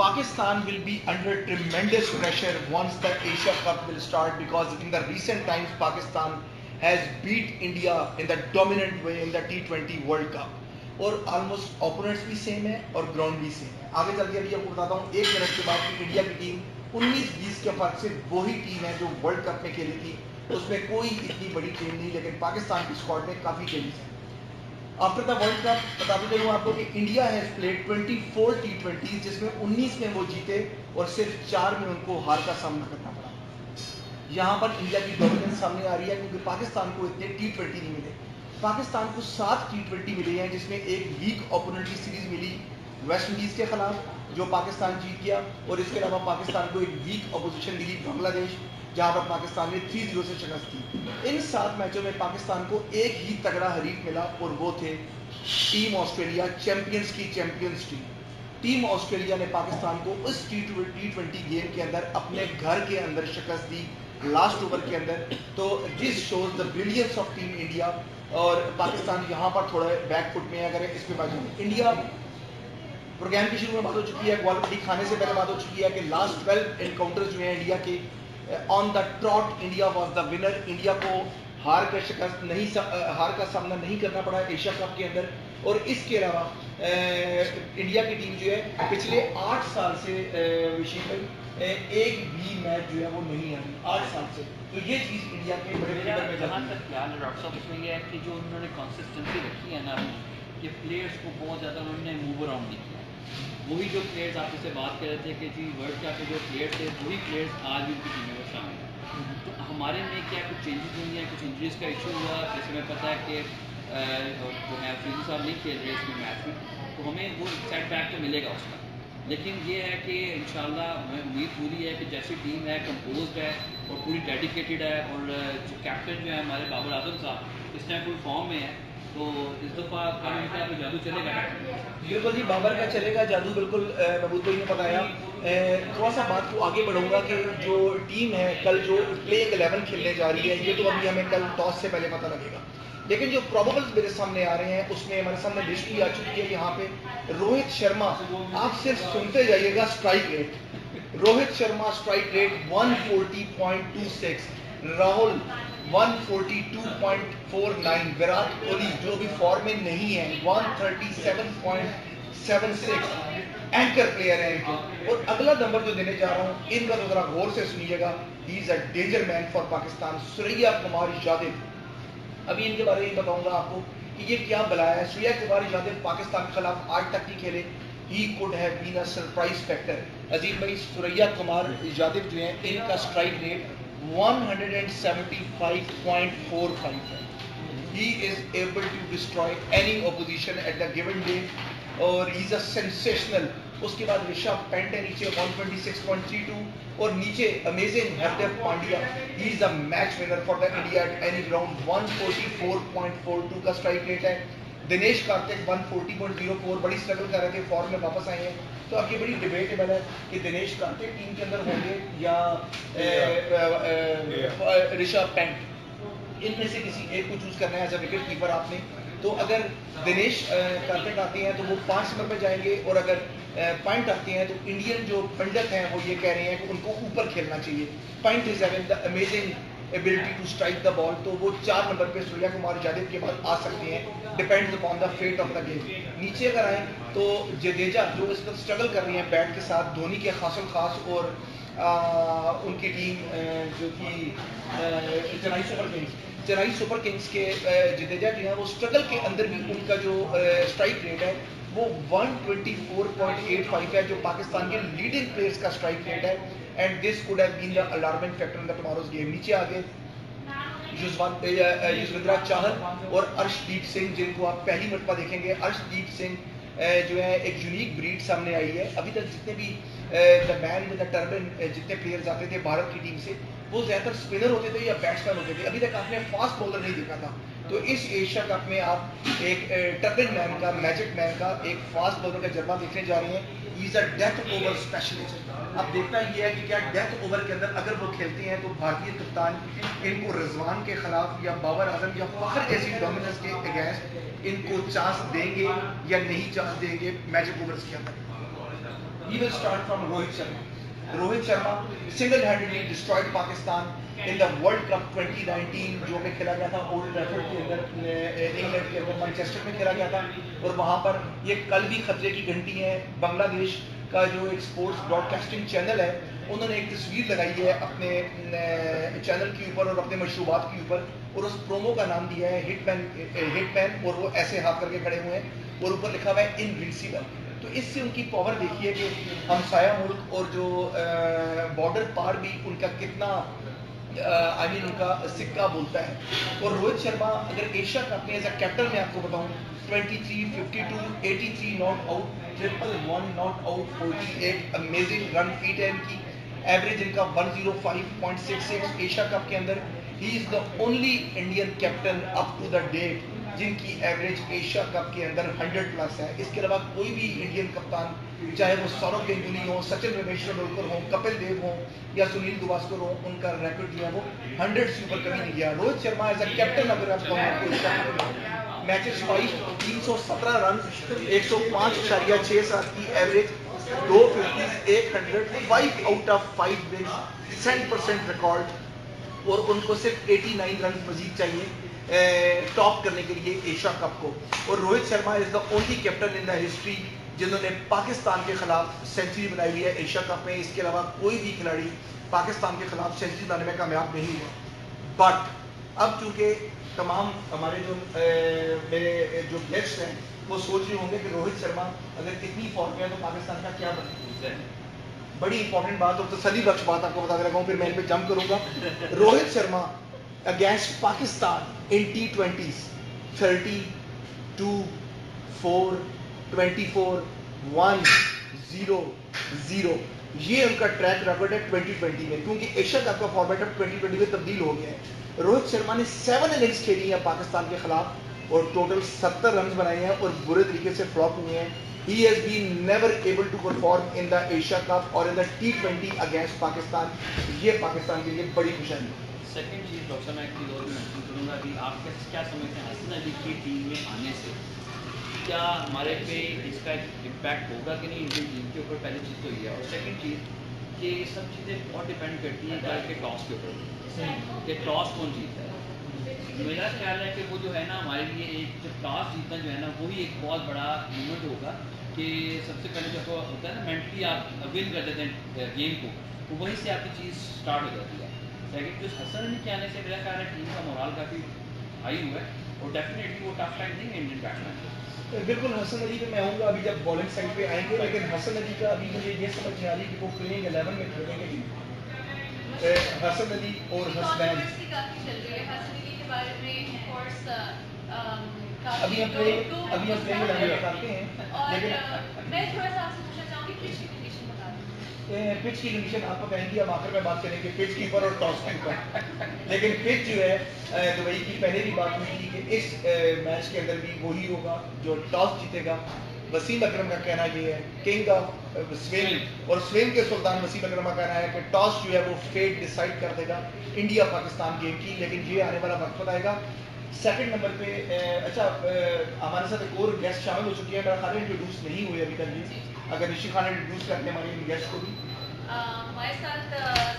Pakistan will be under tremendous pressure once the Asia Cup will start, because in the recent times Pakistan has beat India in the dominant way in the T20 World Cup. और almost opponents भी same है और ground भी same है। आगे चल के अभी आपको बताता हूँ 1 मिनट के बाद कि इंडिया की टीम 19-20 के फर्क से वही टीम है जो वर्ल्ड कप में खेली थी, उसमें कोई इतनी बड़ी टीम नहीं, लेकिन पाकिस्तान की स्क्वाड में काफ़ी चेंजेस हैं। आफ्टर द वर्ल्ड कप बताते चलूँ आपको कि इंडिया हैज़ प्लेड 24 T20, जिसमें 19 में वो जीते और सिर्फ 4 में उनको हार का सामना करना पड़ा। यहाँ पर इंडिया की डोमिनेंस सामने आ रही है, क्योंकि पाकिस्तान को इतने T20 नहीं मिले। पाकिस्तान को 7 T20 मिले हैं, जिसमें एक वीक ओपोनेंट की सीरीज मिली वेस्ट इंडीज़ के खिलाफ जो पाकिस्तान जीत गया, और इसके अलावा पाकिस्तान को एक वीक अपोजिशन मिली बांग्लादेश, जहां पर पाकिस्तान ने 3-0 से शिकस्त दी। इन 7 मैचों में पाकिस्तान को एक ही तगड़ा हरीफ मिला और वो थे टीम ऑस्ट्रेलिया, चैंपियंस की चैंपियंस टीम ऑस्ट्रेलिया ने पाकिस्तान को उस T20 गेम के अंदर अपने घर के अंदर शिकस्त दी लास्ट ओवर के अंदर। तो this shows the brilliance of team India, और पाकिस्तान यहाँ पर थोड़ा बैक फुट में है। अगर इसमें बात इंडिया प्रोग्राम की शुरू में बात हो चुकी है, क्वालिटी खाने से पहले बात हो चुकी है कि लास्ट 12 एनकाउंटर्स जो हैं इंडिया के on the trout India was the winner. India को हार का सामना नहीं करना पड़ा एशिया कप के अंदर। और इसके अलावा इंडिया की टीम जो है पिछले 8 साल से विशील भाई एक भी मैच जो है वो नहीं हारी 8 साल से। तो ये चीज़ इंडिया के बड़े जहाँ तक ख्याल है डॉक्टर साहब, उसमें यह है कि जो उन्होंने कंसिस्टेंसी रखी है ना, कि प्लेयर्स को बहुत ज़्यादा उन्होंने मूव अराउंड नहीं किया। वही जो प्लेयर्स आप इससे बात कर रहे थे कि जी वर्ल्ड कप के जो प्लेयर्स थे, वही प्लेयर्स आज भी उनकी टीम में शामिल हैं। तो हमारे में क्या कुछ चेंजेस हुई हैं, कुछ इंजरीज का इशू हुआ, जैसे हमें पता है कि जो है फ्रीजू साहब नहीं खेल रहे इसमें मैच में, तो हमें वो सेटबैक तो मिलेगा उसका। लेकिन ये है कि इंशाल्लाह उम्मीद पूरी है कि जैसी टीम है कंपोज्ड है और पूरी डेडिकेटेड है, और जो कैप्टन जो है हमारे बाबर आजम साहब इस टाइम फुल फॉर्म में है, तो इस दफ़ा का जादू चलेगा। बिल्कुल जी, बाबर का चलेगा जादू, बिल्कुल महबूब भाई ने बताया। थोड़ा सा बात को आगे बढ़ूंगा कि जो टीम है कल जो प्लेइंग 11 खेलने जा रही है, ये तो अभी हमें कल टॉस से पहले पता लगेगा, लेकिन जो प्रोबेबल्स मेरे सामने आ रहे हैं उसमें हमारे सामने लिस्ट भी आ चुकी है। यहाँ पे रोहित शर्मा, आप सिर्फ सुनते जाइएगा strike rate. Rohit Sharma strike rate 140.26, Rahul 142.49, Virat Kohli जो भी फॉर्म में नहीं है 137.76, एंकर प्लेयर है इनके। और अगला नंबर जो देने जा रहा हूँ इनका तो जरा गौर से सुनिएगा, he is a danger man for Pakistan, Surya Kumar Yadav. अभी इनके बारे में बताऊंगा आपको कि ये क्या बलाया है। सूर्या कुमार यादव पाकिस्तान के खिलाफ आज तक नहीं खेले, he could have been a surprise factor. Azeem भाई, सूर्या कुमार यादव जो है इनका स्ट्राइक रेट 175.45 है। He is able to destroy any opposition at the given day, और he is a sensational। उसके बाद ऋषभ पेंट है नीचे 126.32, और नीचे amazing Hardev Pandya, he is a match winner for the India at any ground, 144.42 का स्ट्राइक रेट है। दिनेश कार्तिक 140.04, बड़ी स्ट्रगल कर रहे थे, फॉर्म में वापस आए हैं। तो अब ये बड़ी डिबेटेबल है कि दिनेश कार्तिक टीम के अंदर होंगे या ऋषभ पेंट, इनमें से किसी एक को चूज करना है एज अ विकेट कीपर आपने। तो अगर दिनेश कार्तिक आते हैं तो वो 5 नंबर पे जाएंगे, और अगर पॉइंट आते हैं तो इंडियन जो पंडित हैं वो ये कह रहे हैं कि उनको ऊपर खेलना चाहिए। Point is having the amazing ability to strike the ball, तो वो 4 नंबर पे सूर्या कुमार यादव के बाद आ सकते हैं, depends upon the fate of the game. नीचे अगर आए तो जडेजा जो इस वक्त स्ट्रगल कर रही है बैट के साथ, धोनी के खासम खास, और उनकी टीम जो कि चेन्नई सुपर किंग्स के जडेजा जो है वो स्ट्रगल के अंदर भी उनका जो स्ट्राइक रेट है वो 124.85 है, जो पाकिस्तान के लीडिंग प्लेयर्स का स्ट्राइक रेट है। And this could have been the alarming factor in the tomorrow's game. नीचे आगे युजवेंद्र चहल और अर्शदीप सिंह, जिनको आप पहली मरतबा देखेंगे। अर्शदीप सिंह जो है एक यूनिक ब्रीड सामने आई है। अभी तक जितने भी the man with the turban जितने प्लेयर्स आते थे भारत की टीम से, वो ज़्यादातर स्पिनर होते थे या बैट्समैन होते थे। अभी तक आपने फास्ट बॉलर नहीं देखा था। तो इस एशिया कप में आप एक टर्बन मैन का, मैजिक मैन का, एक फास्ट बॉलर का जज्बा देखने जा रहे हैं। He is a death over specialist. अब देखना ये है कि क्या डेथ ओवर के अंदर अगर वो खेलते हैं तो भारतीय कप्तान इनको रिजवान के खिलाफ या बाबर आजम या फखर जैसी डोमिनेंस के अगेंस्ट इनको चांस देंगे या नहीं चांस देंगे मैजिक ओवर्स के अंदर। We will start from Rohit Sharma. Rohit Sharma single-handedly destroyed Pakistan in the World Cup 2019 जो कि खेला गया था ओल्ड ट्रैफर्ड के अंदर, इंग्लैंड के अंदर मैनचेस्टर में खेला गया था। और वहाँ पर ये कल भी खतरे की घंटी है। बांग्लादेश का जो एक स्पोर्ट्स ब्रॉडकास्टिंग चैनल है, उन्होंने एक तस्वीर लगाई है अपने चैनल के ऊपर और अपने मशरूबात के ऊपर, और उस प्रोमो का नाम दिया है हिटमैन, और वो ऐसे हाथ करके खड़े हुए हैं और ऊपर लिखा हुआ है इनविंसिबल। तो इससे उनकी पावर देखिए कि हमसाया मुल्क और जो बॉर्डर पार भी उनका कितना उनका सिक्का बोलता है। और रोहित शर्मा अगर एशिया कप में एज अ कैप्टन मैं आपको बताऊं, 23, 52, 83 not out, 111 not out, 48 amazing run feat है इनकी, एवरेज इनका 105.66 एशिया कप के अंदर। He is the only Indian captain up to the date जिनकी एवरेज एशिया कप के अंदर 100+ है। इसके अलावा कोई भी इंडियन कप्तान, चाहे वो सौरव गांगुली हो, सचिन रमेश तेंदुलकर हो, कपिल देव हो या सुनील गावस्कर हो, उनका रिकॉर्ड जो है वो 100 से ऊपर कभी नहीं गया। Rohit Sharma as a captain अगर आप कहूँ मैचेस वाइज 317 रन, 105.67 की average, 2 50s, 100, 5 out of 5 win, 100% record. और उनको सिर्फ 89 रन मजीद चाहिए टॉप करने के लिए एशिया कप को। और Rohit Sharma is the only captain in the history जिन्होंने पाकिस्तान के खिलाफ सेंचुरी बनाई हुई है एशिया कप में। इसके अलावा कोई भी खिलाड़ी पाकिस्तान के खिलाफ सेंचुरी बनाने में कामयाब नहीं हुआ। बट अब चूंकि तमाम हमारे जो मेरे जो गेस्ट हैं वो सोच रहे होंगे कि रोहित शर्मा अगर इतनी फॉर्म में है तो पाकिस्तान का क्या बनेगा। बड़ी इंपॉर्टेंट बात और तसल्ली बख्श बात आपको बता रहा हूँ, फिर मैं इन पे जंप करूंगा। रोहित शर्मा अगेंस्ट पाकिस्तान इन T20s 32, 4, 24, 1, 0, 0, ये उनका ट्रैक रिकॉर्ड है 2020 में, क्योंकि एशिया कप का फॉर्मेट अब 2020 में तब्दील हो गया है। रोहित शर्मा ने 7 इनिंग्स खेली है पाकिस्तान के खिलाफ और टोटल 70 रन बनाए हैं और बुरे तरीके से फ्लॉप हुए हैं। He has been never able to perform in the Asia Cup or in the T20 against Pakistan। ये पाकिस्तान के लिए बड़ी खुशहाली है। सेकंड चीज़ डॉक्टर मैं एक चीज़ और भी मेंशन करूँगा कि आप क्या समझते हैं हसन अली की टीम में आने से क्या हमारे पे इसका इम्पैक्ट होगा कि नहीं इंडियन टीम के ऊपर, पहली चीज़ तो ये है। और सेकंड चीज़ कि ये सब चीज़ें बहुत डिपेंड करती हैं कल के टॉस के ऊपर कि टॉस कौन जीतता है। मेरा ख्याल है कि वो जो है ना हमारे लिए एक जब टॉस जीतना जो है ना वही एक बहुत बड़ा मूवमेंट होगा कि सबसे पहले जब होता है ना मेंटली आप विन कर देते हैं गेम को, तो वहीं से आपकी चीज़ स्टार्ट हो जाती है। सेकंड जो हसन अली के आने से मेरा ख्याल है टीम का मोराल काफ़ी हाई हुआ है और डेफिनेटली वो टफ टाइम देंगे इंडियन बैट्समैन। बिल्कुल हसन अली पे मैं आऊँगा अभी जब बॉलिंग साइड पे आएंगे, लेकिन हसन अली का अभी मुझे ये समझ नहीं आ रही कि वो प्लेइंग 11 में खेलेंगे कि हसन अली और हसनैन अभी हम प्लेइंग 11 में बताते हैं, लेकिन मैं थोड़ा सा आपसे पूछना चाहूँगी पिच की कंडीशन बता दें। पिच की कंडीशन आप बताएंगी, हम आखिर में बात करेंगे पिच के ऊपर और टॉस के ऊपर। लेकिन पिच जो है दुबई की पहले भी बात हुई थी कि इस मैच के अंदर भी वही होगा जो टॉस जीतेगा। वसीम अकरम का कहना ये है, किंग ऑफ स्विंग और स्विंग के सुल्तान वसीम अकरम का कहना है कि टॉस जो है वो फेट डिसाइड कर देगा इंडिया पाकिस्तान गेम की, लेकिन ये आने वाला वक्त बताएगा। सेकंड नंबर पे अच्छा हमारे साथ एक और गेस्ट शामिल हो चुकी है, मेरा ख्याल इंट्रोड्यूस नहीं हुए अभी तक ये, अगर निशी खान इंट्रोड्यूस करते हैं हमारे गेस्ट को भी। हमारे साथ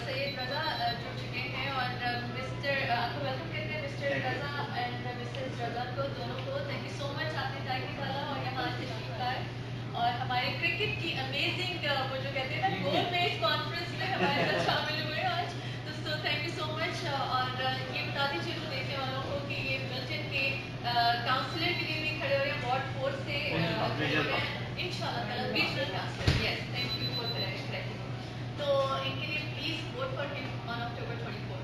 सैयद रजा जुड़ चुके हैं और मिस्टर आपको वेलकम कहते हैं मिस्टर रजा एंड मिसेस रजा को, दोनों को थैंक यू सो मच आपने टाइम निकाला और यहाँ तशरीफ लाए और हमारे क्रिकेट की अमेजिंग वो जो कहते हैं ना गोल बेस्ड कॉन्फ्रेंस में हमारे साथ शामिल हुए आज, तो थैंक यू सो मच। और ये बता दीजिए तो देखने वालों को कि ये मिल्टन के काउंसलर के लिए भी खड़े हो रहे हैं, वार्ड 4 से इंशाल्लाह regional councillor. Yes, thank you for correcting. तो इनके लिए please vote for him on October 24।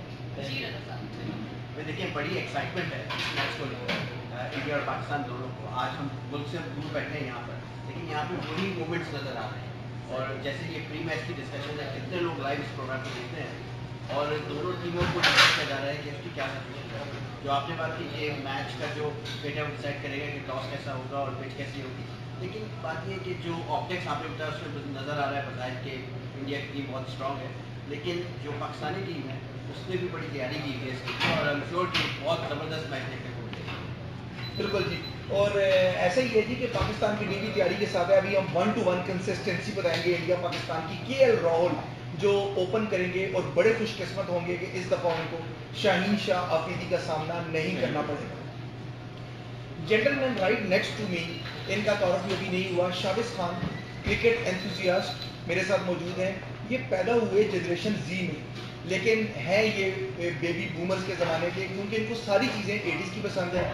जी रजा साहब। देखिए बड़ी एक्साइटमेंट है इस मैच को लेकर इंडिया और पाकिस्तान दोनों को। आज हम मुल्क से दूर बैठे हैं यहाँ पर, लेकिन यहाँ पे वही मोमेंट्स नज़र आ रहे हैं। और जैसे ये प्री मैच की डिस्कशन है, कितने लोग लाइव इस प्रोग्राम को देखते हैं और दोनों टीमों को डिसाइड किया जा रहा है कि इसकी क्या सिचुएशन है। जो आपने बात की कि मैच का जो पेटा डिसाइड करेगा कि टॉस कैसा होगा और पिच कैसी होगी, लेकिन बात ये कि जो ऑप्टिक्स आपने बताया उसमें नज़र आ रहा है बताया कि इंडिया की टीम बहुत स्ट्रॉन्ग है, लेकिन जो पाकिस्तानी टीम है उसने भी बड़ी तैयारी की है इसकी और आई एम श्योर कि बहुत ज़बरदस्त मैच देखने को मिलेगा। बिल्कुल जी। और ऐसा ही है जी कि पाकिस्तान की टीम की तैयारी के साथ है, अभी हम 1-to-1 कंसिस्टेंसी बताएंगे इंडिया पाकिस्तान की। केएल राहुल जो ओपन करेंगे और बड़े खुशकिस्मत होंगे कि इस दफ़ा उनको शाहीन शाह आफरीदी का सामना नहीं करना पड़ेगा। Gentleman right next to me, इनका तारुफ भी अभी नहीं हुआ, शाबिज खान क्रिकेट एंथुजियास्ट मेरे साथ मौजूद हैं। ये पैदा हुए जनरेशन जी में, लेकिन हैं ये बेबी बूमर्स के ज़माने के, क्योंकि इनको सारी चीज़ें 80s की पसंद है।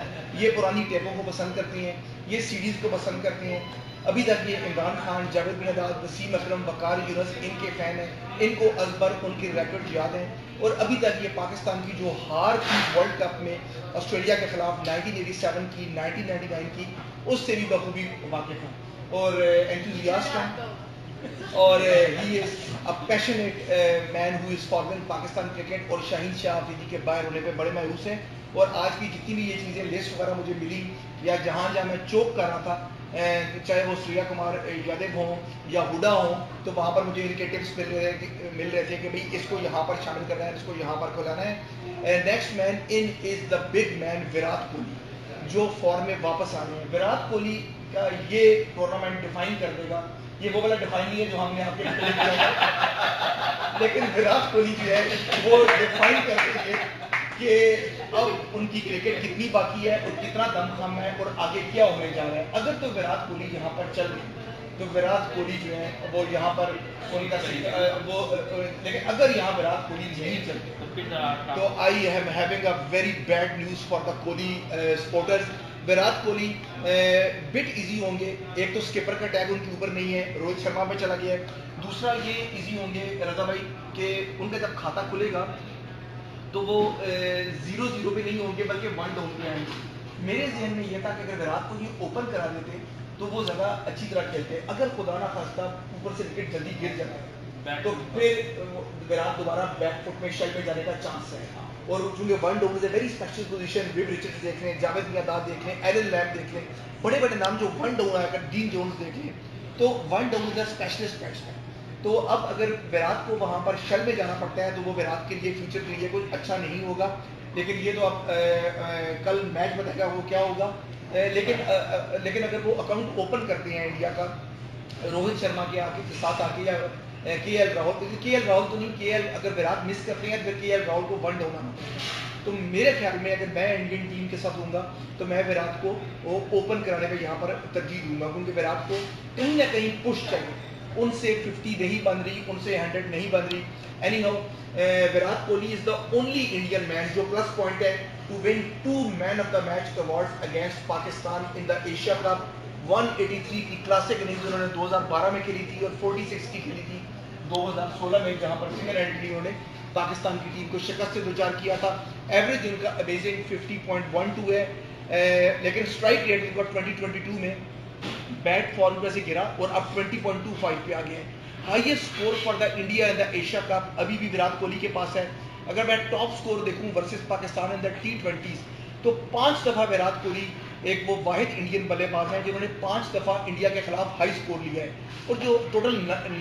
ये पुरानी टेपों को पसंद करते हैं, ये सीडीज़ को पसंद करते हैं। अभी तक ये इमरान खान, जावेद मियादाद, वसीम अकरम, वकार यूनुस इनके फ़ैन हैं। इनको अकबर उनके रिकॉर्ड याद हैं और अभी तक ये पाकिस्तान की जो हार थी वर्ल्ड कप में ऑस्ट्रेलिया के खिलाफ 1987 की, 1999 की, उससे भी बखूबी वाकिफ हैं और एंथुजियास्ट हैं। और he is a passionate man who is following Pakistan cricket और शाहीन शाह अफरीदी के बाहर होने पे बड़े मायूस हैं। और आज की जितनी भी ये चीज़ें लिस्ट वगैरह मुझे मिली या जहाँ जहाँ मैं चोक कर रहा था, चाहे वो सूर्या कुमार यादव हों या हुडा हों, तो वहाँ पर मुझे इनके टिप्स मिल रहे थे कि भाई इसको यहाँ पर शामिल करना है, इसको यहाँ पर खुलाना है। Next man in is the big man Virat Kohli, जो फॉर्म में वापस आ रहे हैं। विराट कोहली का ये टूर्नामेंट डिफाइन कर देगा। ये वो वाला डिफाइन नहीं है जो हमने आपके लेकिन विराट कोहली जो है वो डिफाइन कर देंगे कि अब उनकी क्रिकेट कितनी बाकी है और कितना दमखम है और आगे क्या होने जा रहा है। अगर तो विराट कोहली यहाँ पर चल रहे तो विराट कोहली जो है वो यहाँ पर उनका वो, लेकिन अगर यहाँ विराट कोहली नहीं चलते तो I am having a very bad news for the Kohli supporters. Virat Kohli bit easy होंगे, एक तो स्किपर का टैग उनके ऊपर नहीं है, रोहित शर्मा पे चला गया है। दूसरा ये इजी होंगे रजा भाई कि उनका जब खाता खुलेगा तो वो 0-0 पे नहीं होंगे बल्कि 1 डाउन पे आएंगे। मेरे जहन में ये था कि अगर विराट कोहली ओपन करा देते तो वो ज़्यादा अच्छी तरह खेलते। अगर खुदा ना खास्ता ऊपर से विकेट जल्दी गिर जाता तो फिर विराट दोबारा बैक फुट में शेल में जाने का चांस है। और चूंकि 1 down is a very special position, Viv Richards देख लें, जावेद मियादाद देख लें, एलन लैम्ब देख लें, बड़े बड़े नाम जो 1 डाउन आकर डीन जोन्स देख लें, तो 1 down is a specialist batsman. तो अब अगर विराट को वहाँ पर शल में जाना पड़ता है तो वो विराट के लिए फ्यूचर के लिए कुछ अच्छा नहीं होगा। लेकिन ये तो अब कल मैच बताएगा वो क्या होगा। लेकिन अगर वो अकाउंट ओपन करते हैं इंडिया का रोहित शर्मा के साथ आके या केएल राहुल तो नहीं, केएल अगर विराट मिस करते हैं फिर केएल राहुल को 1 डाउन आना पड़ेगा। तो मेरे ख्याल में अगर मैं इंडियन टीम के साथ दूंगा तो मैं विराट को वो ओपन कराने में यहाँ पर तरजीह दूंगा, क्योंकि विराट को कहीं ना कहीं पुश चाहिए। उनसे 50 नहीं बन रही, उनसे 100 नहीं बन रही। Anyhow Virat Kohli is the only Indian man जो प्लस पॉइंट है to win 2 man of the match award against Pakistan in the Asia cup. 183 की क्लासिक इनिंग्स उन्होंने 2012 में खेली थी और 46 की खेली थी 2016 में, जहां पर सिंगल हैंडली उन्होंने पाकिस्तान की टीम को शिकस्त से दो-चार किया था। एवरेज उनका अमेजिंग 50.12 है, लेकिन स्ट्राइक रेट उनका 2022 में बैट फॉर्म पे से गिरा और अब 20.25 पे आ गया है। Highest score for the India in the Asia cup अभी भी विराट कोहली के पास है। अगर मैं टॉप स्कोर देखूं versus Pakistan in the T20s तो 5 दफ़ा विराट कोहली एक वो वाहिद इंडियन बल्लेबाज हैं जिन्होंने 5 दफ़ा इंडिया के खिलाफ हाई स्कोर लिया है। और जो टोटल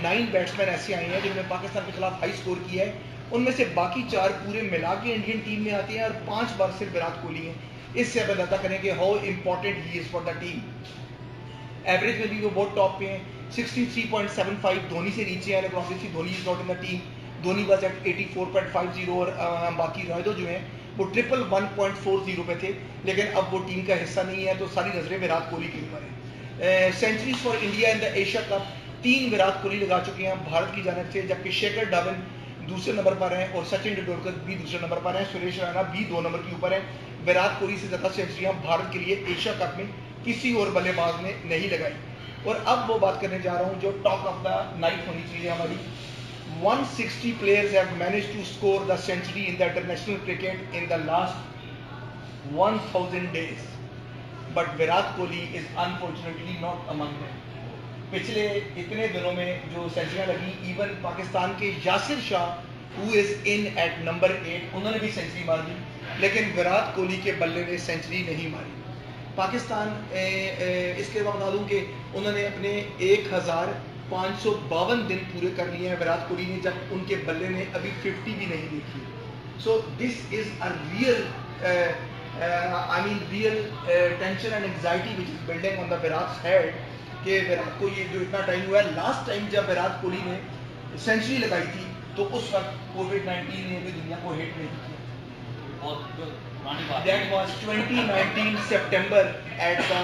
9 बैट्समैन ऐसे आए हैं जिन्होंने पाकिस्तान के खिलाफ हाई स्कोर किया है, उनमें से बाकी 4 पूरे मिला के इंडियन टीम में आते हैं और 5 बार सिर्फ विराट कोहली हैं। इससे अब अंदाजा करें कि how important he is for the team. Average में भी वो बहुत टॉप पे हैं, 63.75 धोनी से नीचे हैं, लेकिन obviously Dhoni is not in the team. Dhoni was at 84.50 और बाकी रायदो जो हैं वो 111.40 पे थे, लेकिन अब वो टीम का हिस्सा नहीं है, तो सारी नजरें विराट कोहली के ऊपर है। Centuries for India in the Asia cup 3 Virat Kohli लगा चुके हैं भारत की जानिब से, जबकि शेखर धवन दूसरे नंबर पर हैं और सचिन तेंदुलकर भी दूसरे नंबर पर हैं, सुरेश रैना भी 2 नंबर के ऊपर है। विराट कोहली से ज़्यादा सेंचुरियाँ भारत के लिए एशिया कप में किसी और बल्लेबाज ने नहीं लगाई। और अब वो बात करने जा रहा हूँ जो टॉक ऑफ द नाइट होनी चाहिए हमारी। 160 players have managed to score the century in the international cricket in the last 1000 days, but Virat Kohli is unfortunately not among them. पिछले इतने दिनों में जो सेंचुरियां लगी, इवन पाकिस्तान के Yasir Shah who is in at number 8 उन्होंने भी सेंचुरी मार दी, लेकिन विराट कोहली के बल्ले ने सेंचुरी नहीं मारी। पाकिस्तान इसके बाद बता दूं कि उन्होंने अपने 1552 दिन पूरे कर लिए हैं विराट कोहली ने, जब उनके बल्ले ने अभी 50 भी नहीं देखी। So this is a real I mean real tension and anxiety which is building on the Virat's head कि विराट को ये जो इतना टाइम हुआ है, लास्ट टाइम जब विराट कोहली ने सेंचुरी लगाई थी तो उस वक्त कोविड-19 ने भी दुनिया को हिट नहीं किया। बहुत पुरानी बात है। That was 2019 September at the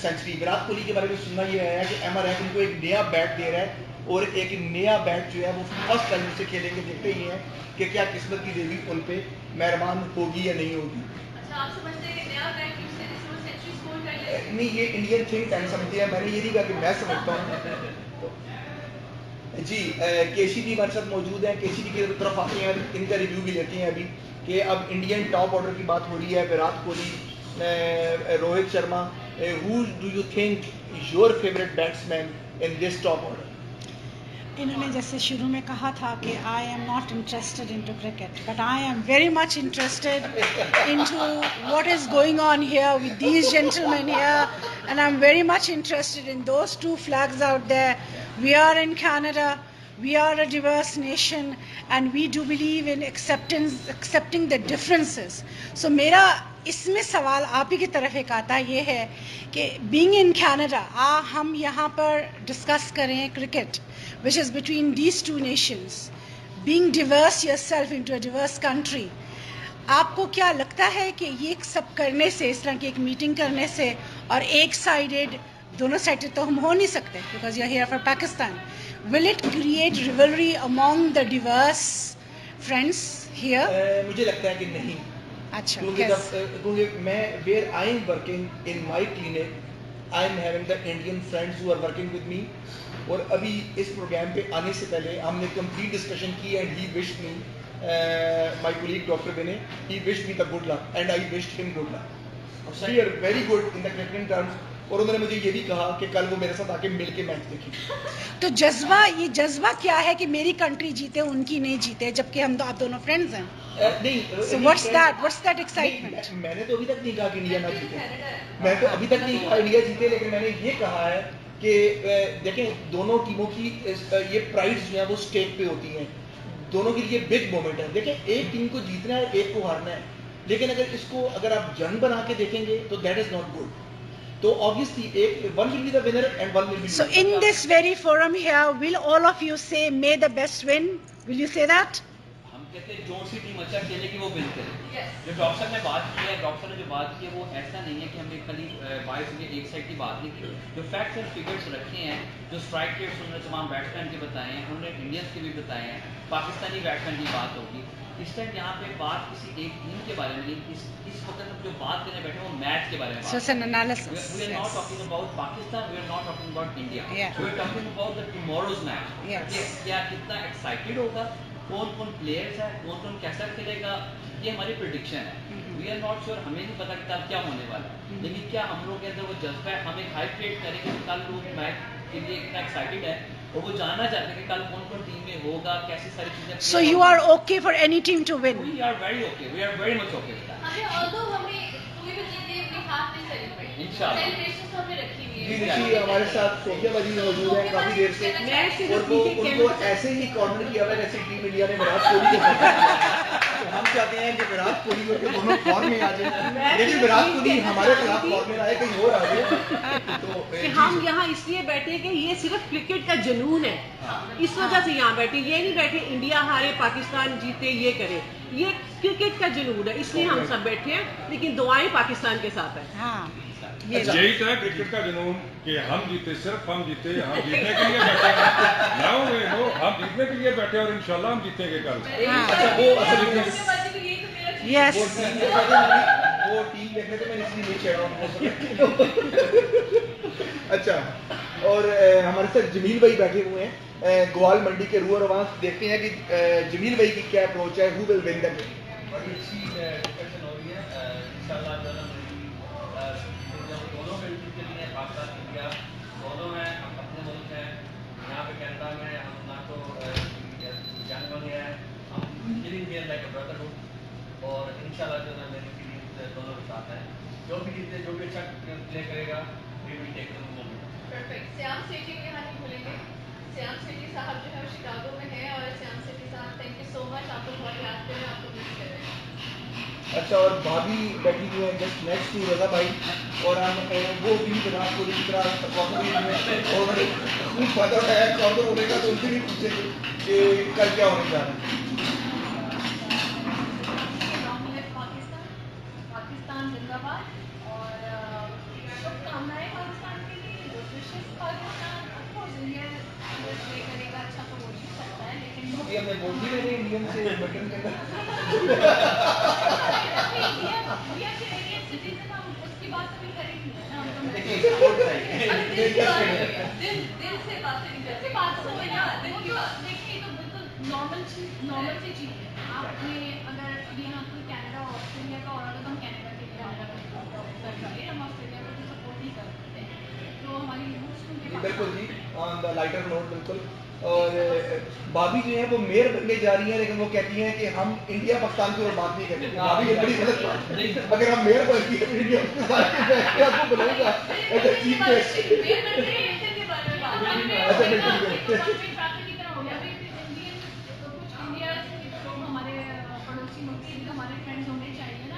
century. Virat Kohli के बारे में सुनना ये है कि एमआरएफ उनको एक नया बैट दे रहा है और एक नया बैट जो है वो फर्स्ट टाइम से खेलेंगे। देखते ही हैं कि क्या किस्मत की देवी उन पे मेहरबान होगी या नहीं होगी। अच्छा, आप समझते हैं कि नया बैट यूज करने से वो सेंचुरी स्कोर कर ले? नहीं, ये इंडियन थिंक टैंक समझते हैं, मैंने ये नहीं कहा कि मैं समझता हूँ। जी केसी भी हमारे साथ मौजूद हैं। केसी की तरफ आते हैं, इनका रिव्यू भी लेते हैं अभी कि अब इंडियन टॉप ऑर्डर की बात हो रही है। Virat Kohli, Rohit Sharma, who do you think your favourite batsman in this top order? इन्होंने जैसे शुरू में कहा था कि I am not interested into cricket, but I am very much interested into what is going on here with these gentleman here, and I am very much interested in those two flags out there. We are in Canada, we are a diverse nation, and we do believe in accepting the differences. So मेरा इसमें सवाल आप ही की तरफ एक आता ये है कि बीइंग इन Canada, हम यहाँ पर डिस्कस करें cricket which is between these two nations, being diverse yourself into a diverse country. आपको क्या लगता है कि ये सब करने से, इस तरह की एक मीटिंग करने से, और एक साइडेड, दोनों साइडेड तो हम हो नहीं सकते because you're here for Pakistan, will it create rivalry among the diverse friends here? मुझे लगता है कि नहीं। अच्छा, क्योंकि मैं where I am working in my clinic, I am having the Indian friends who are working with me, और अभी इस प्रोग्राम पे आने से पहले हमने कंप्लीट डिस्कशन की and he wished me, my colleague doctor Vinay, he wished me the good luck and I wished him good luck. We are very good in the cricket terms, और उन्होंने मुझे ये भी कहा कि कल वो मेरे साथ आके मिल के मैच देखेंगे। तो ये जज्बा क्या है कि मेरी कंट्री जीते, उनकी नहीं जीते, जबकि हम आप दोनों फ्रेंड्स हैं? नहीं, So what's that excitement? मैंने तो अभी तक नहीं कहा कि इंडिया ना जीते, मैं तो अभी तक नहीं कहा इंडिया जीते, लेकिन मैंने ये कहा है कि देखें दोनों टीमों की ये प्राइड्स जो है वो स्टेक पे होती हैं, दोनों के लिए बिग मोमेंट है। देखें एक टीम को जीतना है, एक को हारना है, लेकिन अगर आप जंग बना के देखेंगे तो दैट इज नॉट गुड। तो obviously one will be the winner and one will be So in this very forum here, will all of you say may the best win? Will you say that? हम कहते हैं जो सी team अच्छा खेलेगी वो win करे। Yes. जो doctor साहब ने बात की है, डॉक्टर ने जो बात की है वो ऐसा नहीं है कि हमने खाली बाइस के एक साइड की बात नहीं की। जो फैक्ट्स एंड फिगर्स रखे हैं, जो स्ट्राइक रेट्स उन्होंने तमाम बैट्समैन के बताए हैं, उन्होंने इंडियंस के भी बताए हैं, पाकिस्तानी बैट्समैन की बात होगी। इस टाइम यहाँ पे बात किसी एक टीम के बारे में नहीं, इस वक्त हम जो बात करने बैठे वो मैच के बारे में। So it's an analysis. We are not talking about Pakistan, we are not talking about India. Yeah. We are talking about the tomorrow's match. Yes. क्या कितना एक्साइटेड होगा, कौन प्लेयर्स है, कौन कैसा खेलेगा, ये हमारी प्रिडिक्शन है। वी आर नॉट श्योर, हमें नहीं पता कि कल क्या होने वाला है, लेकिन क्या हम लोग के अंदर वो जज्बा है, हम एक हाइप क्रिएट करेंगे कि कल लोग मैच के लिए इतना एक्साइटेड है और वो जानना चाहते हैं कि कल कौन टीम में होगा, कैसी सारी चीजें। So you are okay for any team to win? We are very okay. We are very much okay with that. हमें although हमें कोई भी जीते we have to celebrate. इंशाल्लाह। Celebrations तो हमें रखी हुई जी है। ऋषि हमारे साथ सोफिया बाजी मौजूद है काफी देर से, और वो उनको ऐसे ही कॉर्नर किया हुआ है जैसे टीम इंडिया ने विराट कोहली को तो हम चाहते हैं कि विराट कोहली और के दोनों फॉर्म में आ जाए, लेकिन विराट कोहली हमारे खिलाफ फॉर्म में आए, कहीं और आ जाए। तो कि हम यहाँ इसलिए बैठे कि ये सिर्फ क्रिकेट का जुनून है, इस वजह से यहाँ बैठे, ये नहीं बैठे इंडिया हारे पाकिस्तान जीते ये करे, ये क्रिकेट का जुनून है, इसलिए हम सब बैठे हैं, लेकिन दुआएं पाकिस्तान के साथ है। हाँ, यही तो है क्रिकेट का जुनून कि हम जीते, सिर्फ हम जीते, हम जीतने के लिए बैठे हैं। नाउ वी नो हम जीतने के लिए बैठे और इंशाल्लाह हम जीतेंगे कल। अच्छा वो असल में yes. वो टीम देखने तो मैं इसलिए नहीं कह रहा हूँ। अच्छा, और हमारे साथ जमील भाई बैठे हुए हैं ग्वाल मंडी के रूअर, वहाँ देखते हैं कि जमील भाई की क्या अप्रोच है, who will win the game. बड़ी अच्छी डिस्कशन हो रही है इंशाल्लाह जो है दोनों कंट्री के लिए, पाकिस्तान इंडिया दोनों हैं, अपने मुल्क हैं, यहाँ पे कनाडा में हम ना तो जंग बने हैं, हम living there like a brotherhood, और इंशाल्लाह जो है मेरी फीलिंग्स दोनों के साथ हैं, जो भी जीते, जो भी अच्छा प्ले करेगा we will take the moment. Perfect. Shyam Sethi को यहाँ नहीं भूलेंगे। श्याम सेठी साहब जो है वो शिकागो में है, और श्याम सेठी साहब थैंक यू सो मच, आपको बहुत याद करें, आपको मिस करें। अच्छा, और भाभी बैठी हुई है जस्ट नेक्स्ट टू रजा भाई, और हम वो भी रात को इस तरह कॉर्नर में और खूब फायदा उठाया कॉर्नर होने का, तो उनसे भी पूछेंगे कि कल क्या होने जा रहा है। पाकिस्तान जिंदाबाद, और शुभकामनाएं पाकिस्तान के लिए, विशेष पाकिस्तान ऑफकोर्स इंडिया प्ले करेगा अच्छा तो हो ही सकता है, लेकिन ये हमने बोल दी मैंने इंडियन से बटन के अंदर इंडिया के इंडियन सिटीजन हम उसकी बात कभी करेंगे ना, हम तो देखिए एक्सपोर्ट चाहिए दिल से बातें नहीं करते, बात तो है ना, दिल की बात। देखिए तो बिल्कुल नॉर्मल सी चीज़ है। आपने अगर अभी यहाँ कोई कनाडा और ऑस्ट्रेलिया का, और अगर हम कनाडा के लिए हम ऑस्ट्रेलिया को तो सपोर्ट नहीं कर सकते, तो हमारी रूट्स उनके पास बिल्कुल जी, ऑन द लाइटर नोट बिल्कुल। और भाभी जो है वो मेयर बनने जा रही है, लेकिन वो कहती हैं कि हम इंडिया पाकिस्तान की और बात नहीं करेंगे। भाभी ये बड़ी गलत बात है, अगर हम मेयर बन गए तो इंडिया पाकिस्तान के बैठ के आपको बुलाएगा एज अ चीफ गेस्ट।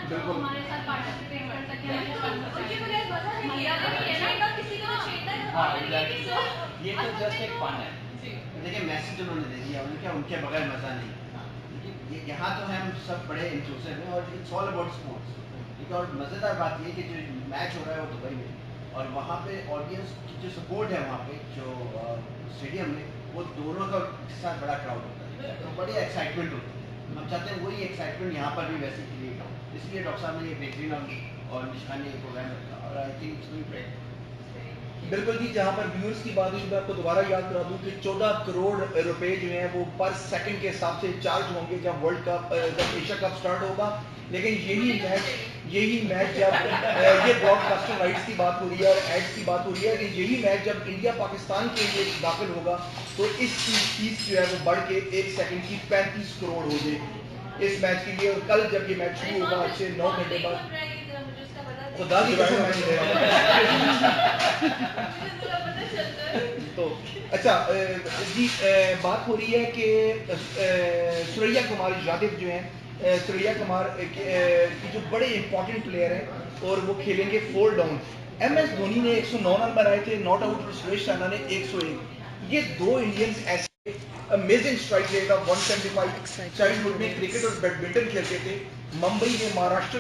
बिल्कुल। हमारे साथ पार्टिसिपेट कर सकते हैं, ये तो जस्ट एक फन है। देखिए मैसेज उन्होंने दे दिया, उनके उनके बगैर मजा नहीं। लेकिन यहाँ तो हम सब बड़े इंक्लूसिव हैं और इट्स ऑल अबाउट स्पोर्ट्स। ठीक है, और मज़ेदार बात ये कि जो मैच हो रहा है वो दुबई में, और वहाँ पे ऑडियंस की जो सपोर्ट है वहाँ पे जो स्टेडियम में, वो दोनों का एक साथ बड़ा क्राउड होता है, तो बड़ी एक्साइटमेंट होती है। हम चाहते हैं वही एक्साइटमेंट यहाँ पर भी वैसे क्रिएट हो, इसलिए डॉक्टर साहब ने ये बेहतरीन और निशान ने प्रोग्राम रखा, और I think it's going great. बिल्कुल जी, जहाँ पर व्यूअर्स की बात हुई, मैं आपको दोबारा याद करा दूं कि 14 करोड़ रुपए जो हैं वो पर सेकंड के हिसाब से चार्ज होंगे जब वर्ल्ड कप, जब एशिया कप स्टार्ट होगा। लेकिन यही मैच जब ये ब्रॉडकास्टर राइट्स की बात हो रही है और एड्स की बात हो रही है कि यही मैच जब इंडिया पाकिस्तान के लिए दाखिल होगा तो इसकी फीस जो है वो बढ़ के 1 सेकंड की 35 करोड़ हो जाएगी इस मैच के लिए। और कल जब ये मैच शुरू होगा अच्छे 9 घंटे बाद, खुदा की कसम मैं नहीं दे रहा तो अच्छा जी, बात हो रही है कि सुरैया कुमार यादव जो हैं, सुरैया कुमार की जो बड़े इंपॉर्टेंट प्लेयर हैं और वो खेलेंगे 4 डाउन। MS धोनी ने 109 रन बनाए थे, नॉट आउट और सुरेश रैना ने 101। ये दो इंडियंस ऐसे amazing strike rate of 175 childhood में क्रिकेट और बैडमिंटन खेलते थे। मुंबई में महाराष्ट्र